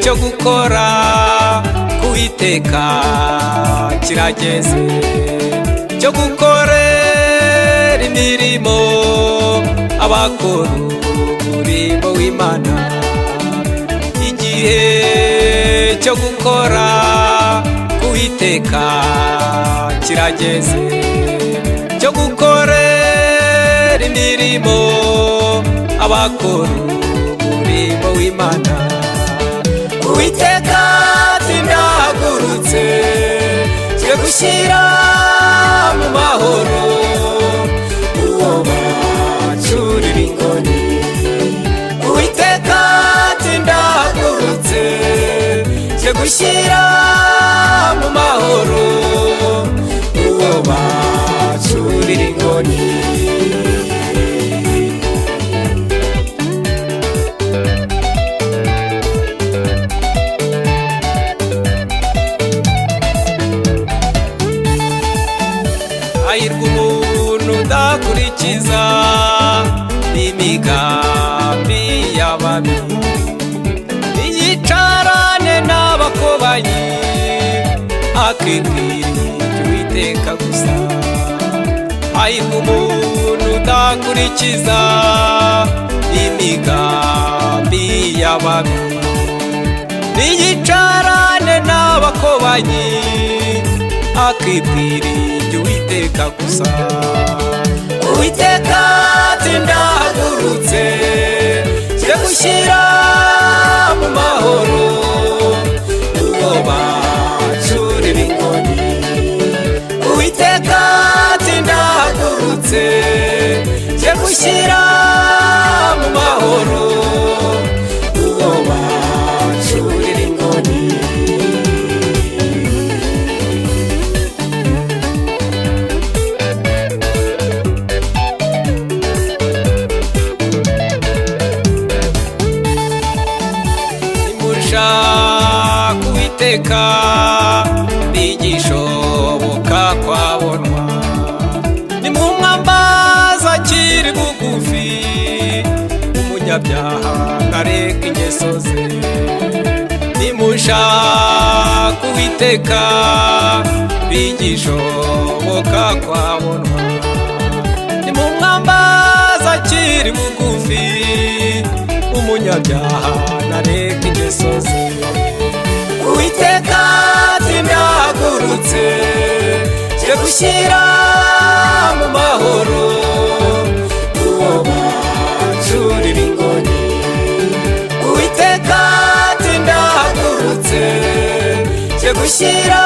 cyo gukora k'Uwiteka kirageze, cyo gukorera imirimo abakora umurimo w'Imana. Igihe cyo gukora k'Uwiteka kirageze, cyo gukorera imirimo abakora umurimo w'Imana. Uwiteka ati ndahagurutse nje gushyira mu mahoro uwo bacurira inkoni. Uwiteka ati ndahagurutse nje gushyira mu mahoro uwo bacurira inkoni. Hahirwa umuntu udakurikiza imigambi y'ababi, ntiyicarane n'abakobanyi, akibwira Uwiteka gusa. Hahirwa umuntu udakurikiza imigambi y'ababi, ntiyicarane n'abakobanyi, akibwira Uwiteka gusa. Uwiteka ati ndahagurutse nje gushyira mu mahoro uwo bacurira inkoni. Uwiteka ati ndahagurutse nje gushyira mu mahoro uwo bacurira inkoni. Uwiteka bigishoboka kwabonwa, nimumwambaza akiri bugufi, umunyabyaha ntareka ingeso ze. Nimushaka Uwiteka bigishoboka kwabonwa, nimumwambaza akiri bugufi, umunyabyaha ntareka ingeso ze. Uwiteka ati ndahagurutse nje gushyira mu mahoro uwo bacurira inkoni. Uwiteka ati ndahagurutse nje gushyira